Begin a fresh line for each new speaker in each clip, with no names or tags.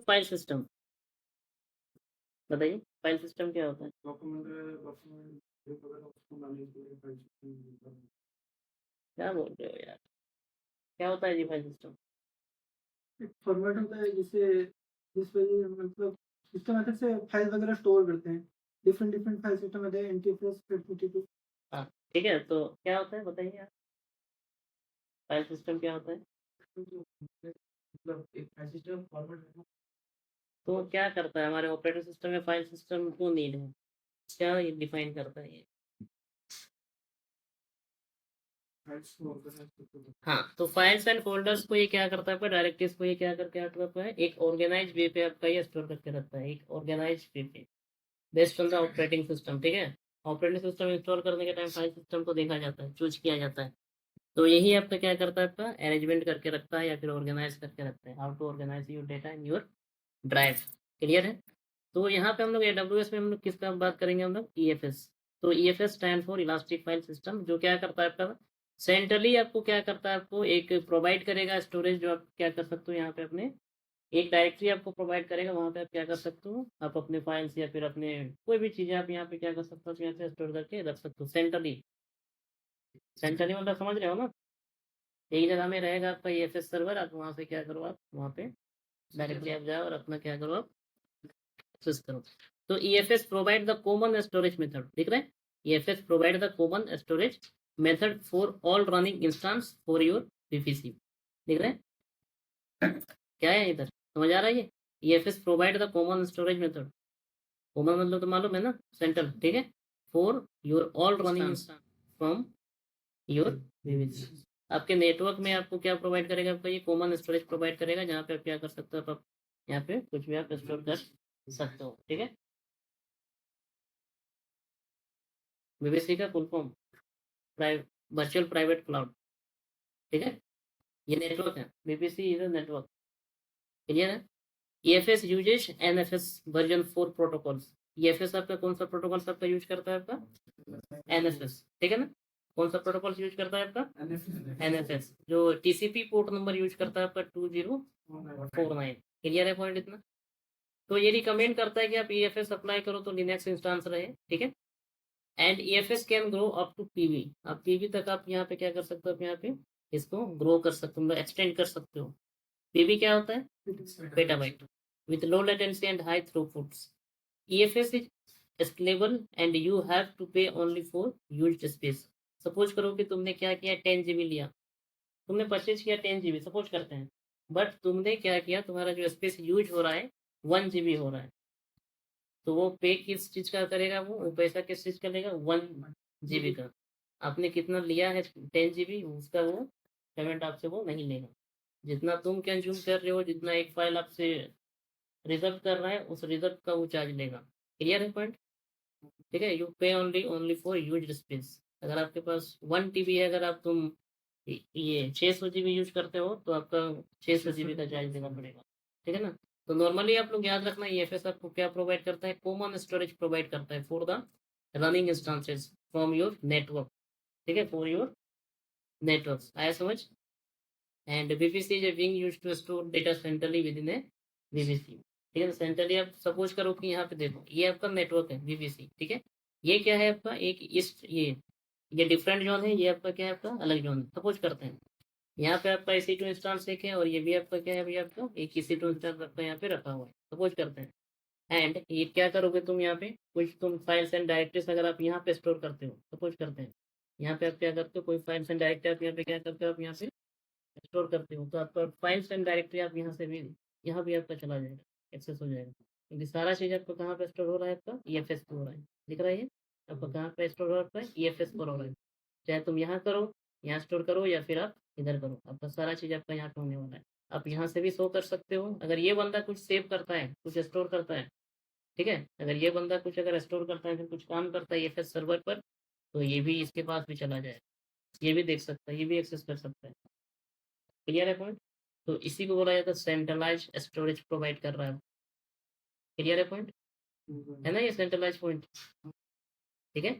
File system, बताइए file system क्या होता है? क्या बोल रहे हो यार, क्या होता है जी फाइल सिस्टम?
एक फॉर्मेट होता है जिस वजह मतलब सिस्टम मेथड से फाइल वगैरह स्टोर करते हैं। डिफरेंट डिफरेंट फाइल सिस्टम होते हैं, एनटीएफएस, एफटीपी।
हाँ ठीक है, तो क्या होता है बताइए आप, फाइल सिस्टम क्या होता है?
मतलब एक फाइल सिस्टम फॉर्मेट
तो क्या करता है हमारे ऑपरेटिंग सिस्टम में, फाइल सिस्टम क्यों नीड है, क्या ये डिफाइन करता है ये? हाँ, तो फाइल्स एंड फोल्डर्स को ये क्या करता है, डायरेक्टरीज को ये क्या करके रखता है, एक ऑर्गेनाइज वे पे आपका ये स्टोर करके रखता है, एक ऑर्गेनाइज वे पे based on the operating system. ठीक है, ऑपरेटिंग सिस्टम इंस्टॉल करने के टाइम फाइल सिस्टम को देखा जाता है, चूज किया जाता है। तो यही आपका क्या करता है, आपका अरेंजमेंट करके रखता है या फिर ऑर्गेनाइज करके रखता है, how to organise your data in your drive. Clear है? तो यहाँ पे हम लोग AWS में हम लोग किसका बात करेंगे, हम लोग EFS। तो EFS stand for elastic file system, जो क्या करता है आपका सेंट्रली आपको क्या करता है, आपको एक प्रोवाइड करेगा स्टोरेज, जो आप क्या कर सकते हो यहाँ पे अपने एक डायरेक्टरी आपको प्रोवाइड करेगा, वहाँ पे आप क्या कर सकते हो, आप अपने फाइल्स या फिर अपने कोई भी चीज़ें आप यहाँ पे क्या कर सकते हो, यहाँ से स्टोर करके रख सकते हो सेंट्रली। सेंट्रली मतलब समझ रहे हो ना, एक जगह में रहेगा आपका EFS सर्वर, आप वहाँ से क्या करो, आप वहाँ पे डायरेक्टली आप जाओ और अपना क्या करो, आप एक्सेस करो। तो EFS provide the common storage method, दिख रहा है, EFS provide the common storage method for all running instance for your VPC। दिख रहा है क्या है इधर, समझ आ रहा है ये EFS provide the common storage method, common मतलब तो मालूम है ना, सेंट्रल। ठीक है, for your all running instance from your VPC। आपके नेटवर्क में आपको क्या प्रोवाइड करेगा, आपका ये कॉमन स्टोरेज प्रोवाइड करेगा, जहाँ पे आप क्या कर सकते हो, आप यहाँ पे कुछ भी आप स्टोर कर सकते हो। ठीक है, VPC का full form virtual private cloud. ठीक है, ये नेटवर्क है, VPC is a network. Clear है? EFS uses NFS version 4 protocols. EFS आपका कौन सा प्रोटोकॉल आपका यूज करता है, आपका NFS। ठीक है ना, कौन सा प्रोटोकॉल यूज करता है आपका NFS, जो TCP पोर्ट नंबर यूज करता है आपका 2049। क्लियर है पॉइंट इतना? तो ये रिकमेंड करता है कि आप EFS अप्लाई करो तो लिनक्स इंस्टांस रहे। ठीक है, and EFS can grow up to PV, आप PV तक आप यहाँ पे क्या कर सकते हो, आप यहाँ पे इसको ग्रो कर सकते हो, एक्सटेंड कर सकते हो। PV क्या होता है, petabyte with low latency and high throughputs. EFS is scalable and you have to pay only for used space. Suppose करो कि तुमने क्या किया, 10 GB लिया, तुमने परचेज किया 10 GB, सपोज करते हैं, बट तुमने क्या किया, तुम्हारा जो स्पेस यूज हो रहा है 1 GB हो रहा है, तो वो पे किस चीज का करेगा, वो पैसा किस चीज का लेगा, 1 GB का। आपने कितना लिया है 10 GB, उसका वो पेमेंट आपसे वो नहीं लेगा। जितना तुम कंज्यूम कर रहे हो, जितना एक फाइल आपसे रिजर्व कर रहा है, उस रिजर्व का वो चार्ज लेगा। क्लियर है पॉइंट? ठीक है, यू पे only only for use space. अगर आपके पास 1 TB है, अगर आप तुम ये 600 GB यूज करते हो, तो आपका 600 GB का चार्ज देना पड़ेगा। ठीक है ना? तो नॉर्मली आप लोग याद रखना, EFS आपको क्या प्रोवाइड करता है, कॉमन स्टोरेज प्रोवाइड करता है for the running instances from your network. ठीक है, फॉर योर नेटवर्क, आया समझ? And VPC is being used to store data centrally within a VPC। ठीक है, सेंट्रली आप सपोज करो कि यहाँ पे देखो, ये आपका नेटवर्क है VPC। ठीक है, ये क्या है आपका, एक ईस्ट, ये डिफरेंट जोन है, ये आपका क्या है, आपका अलग जोन है। सपोज करते हैं यहाँ पे आपका EC2 इंस्टांस एक है, और ये भी आपका क्या है, अभी आपका एक EC2 इंस्टांस आपका यहाँ पे रखा हुआ है, सपोज करते हैं। एंड ये क्या करोगे तुम, यहाँ पे कुछ तुम फाइल्स एंड डायरेक्टरीज अगर आप यहाँ पे स्टोर करते हो, सपोज करते हैं यहाँ पे आप क्या करते हो, कोई फाइल्स एंड डायरेक्टरी आप यहाँ पे क्या करते हो, आप यहाँ पे स्टोर करते हो, तो आपका फाइल्स एंड डायरेक्टरी आप यहाँ से भी, यहाँ भी आपका चला जाएगा, एक्सेस हो जाएगा, क्योंकि सारा चीज़ आपका कहाँ पे स्टोर हो रहा है, आपका EFS पे हो रहा है। दिख रहा है ये आपका कहाँ पे स्टोर हो रहा है, EFS पर हो रहा है। चाहे तुम यहाँ करो, यहाँ स्टोर करो, या फिर आप इधर करो, आपका सारा चीज़ आपका यहाँ पे होने वाला है। आप यहाँ से भी शो कर सकते हो, अगर ये बंदा कुछ सेव करता है, कुछ स्टोर करता है। ठीक है, अगर ये बंदा कुछ अगर स्टोर करता है, फिर कुछ काम करता है EFS सर्वर पर, तो ये भी इसके पास भी चला जाए, ये भी देख सकता है, ये भी एक्सेस कर सकता है। क्लियर है पॉइंट? तो इसी को बोला जाता है सेंट्रलाइज स्टोरेज प्रोवाइड कर रहा है। क्लियर है पॉइंट? है ना ये सेंट्रलाइज पॉइंट? ठीक है,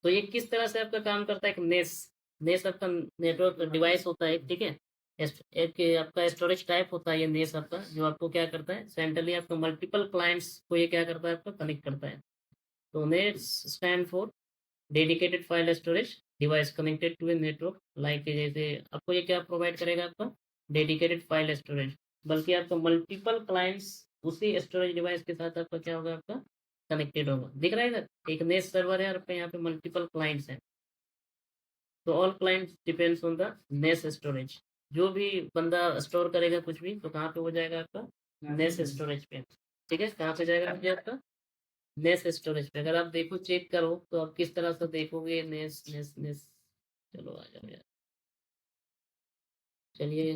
तो ये किस तरह से आपका काम करता है, एक नेस, नेस आपका नेटवर्क डिवाइस होता है। ठीक है, एक आपका स्टोरेज टाइप होता है ये नेस आपका, जो आपको क्या करता है सेंट्रली आपको मल्टीपल क्लाइंट्स को ये क्या करता है आपका कनेक्ट करता है। तो NAS stand for dedicated file storage device connected to a network, like जैसे आपको ये क्या प्रोवाइड करेगा आपका डेडिकेटेड फाइल स्टोरेज, बल्कि आपका मल्टीपल क्लाइंट्स उसी स्टोरेज डिवाइस के साथ आपका क्या होगा आपका कनेक्टेड होगा। दिख रहा है इधर एक नेस सर्वर है और आपके यहाँ पे मल्टीपल क्लाइंट्स हैं। तो all clients depends on the NAS storage. जो भी बंदा स्टोर करेगा कुछ भी तो कहाँ पे हो जाएगा आपका नेस स्टोरेज पे। ठीक है, कहाँ पे जाएगा मुझे आपका नेस स्टोरेज पे। अगर आप देखो चेक करो तो आप किस तरह से देखोगे नेस नेस नेस। चलो आ जाओ यार, चलिए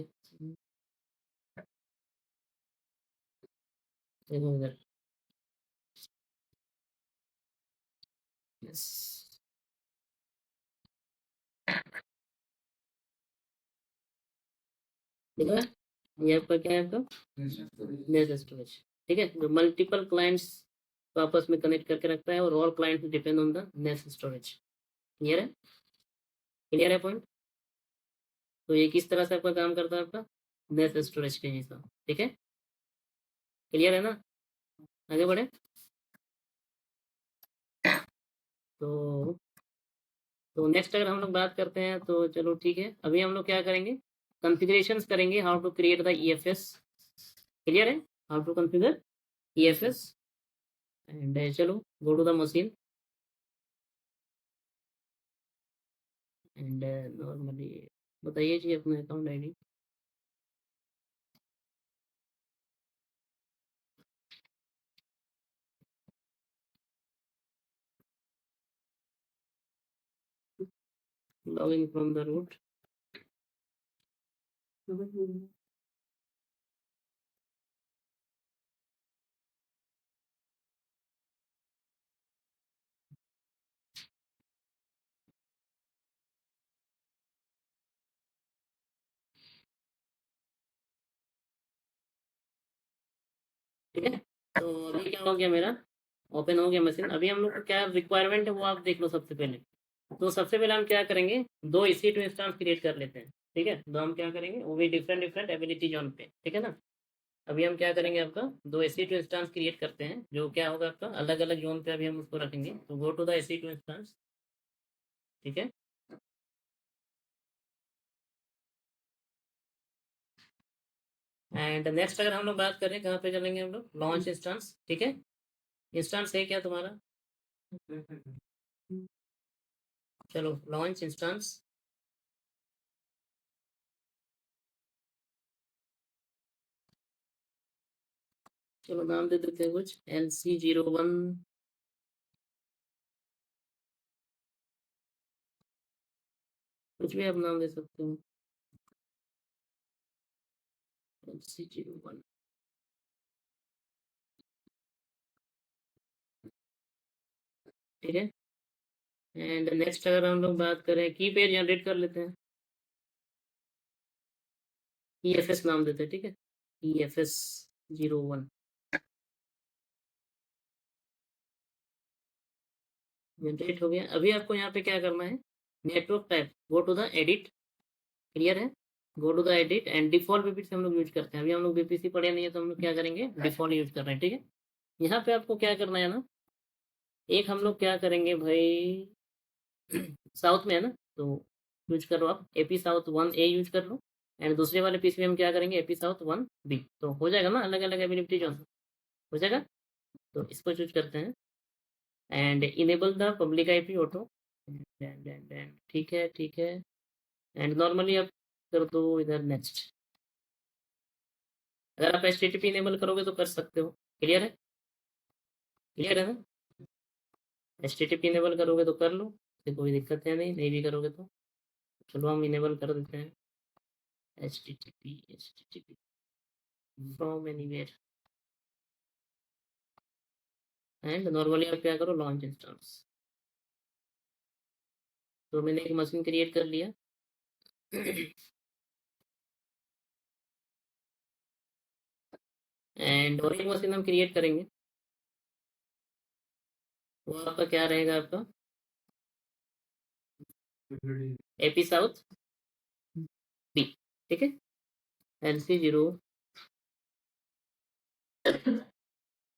देखो इधर नेस, ठीक है ये आपका क्या है आपका नेस स्टोरेज। ठीक है, जो मल्टीपल क्लाइंट्स को आपस में कनेक्ट करके रखता है और all clients depend on the NAS storage. Clear है, क्लियर है पॉइंट। तो ये किस तरह से आपका काम करता है आपका नेस स्टोरेज के जैसा। ठीक है, क्लियर है ना, आगे बढ़े। तो नेक्स्ट अगर हम लोग बात करते हैं तो चलो ठीक है, अभी हम लोग क्या करेंगे कॉन्फ़िगरेशंस करेंगे, how to create the EFS. Clear है, how to configure EFS. And चलो go to the machine and normally बताइए जी अपना account ID. Logging from the root. ठीक है, तो अभी क्या हो गया मेरा ओपन हो गया मशीन। अभी हम लोग को क्या रिक्वायरमेंट है वो आप देख लो सबसे पहले। तो सबसे पहले हम क्या करेंगे दो इसी टू इंस्टेंस क्रिएट कर लेते हैं। ठीक है, तो हम क्या करेंगे वो भी डिफरेंट डिफरेंट एबिलिटी जोन पे। ठीक है ना, अभी हम क्या करेंगे आपका दो एसी टू इंस्टेंस क्रिएट करते हैं, जो क्या होगा आपका अलग अलग जोन पे अभी हम उसको रखेंगे। तो go to the EC two instance. ठीक है, एंड नेक्स्ट अगर हम लोग बात करें कहाँ पे चलेंगे हम लोग लॉन्च इंस्टेंस। ठीक है, इंस्टेंस है क्या तुम्हारा, चलो लॉन्च इंस्टेंस। चलो नाम दे देते हैं कुछ LC01। कुछ भी आप नाम दे सकते हो LC01। ठीक है, एंड नेक्स्ट अगर हम लोग बात करें की पेज जनरेट कर लेते हैं, EFS नाम देते हैं। ठीक है, EFS01 जनरेट हो गया। अभी आपको यहाँ पे क्या करना है network type go to the edit. Clear है, go to the edit and default BPC से हम लोग यूज करते हैं। अभी हम लोग बीपीसी पढ़े नहीं है तो हम लोग क्या करेंगे डिफॉल्ट यूज कर रहे हैं। ठीक है, यहाँ पे आपको क्या करना है ना, एक हम लोग क्या करेंगे भाई साउथ में है ना, तो यूज करो आप AP South 1A यूज कर लो। एंड दूसरे वाले पीसी में हम क्या करेंगे AP South 1B। तो हो जाएगा ना अलग अलग एबिलिटी जोन हो जाएगा। तो इसको चूज करते हैं and enable the public IP auto. ठीक है ठीक है, एंड नॉर्मली आप कर दो इधर नेक्स्ट। अगर आप HTTP इनेबल करोगे तो कर सकते हो। क्लियर है, क्लियर है ना, HTTP इनेबल करोगे तो कर लो, कोई दिक्कत है नहीं, नहीं भी करोगे तो चलो हम इनेबल कर देते हैं HTTP from anywhere. And normally आप क्या करो लॉन्च इंस्टेंस। तो मैंने एक मशीन क्रिएट कर लिया एंड और एक मशीन हम क्रिएट करेंगे, वो आपका क्या रहेगा आपका AP South B। ठीक है, LC0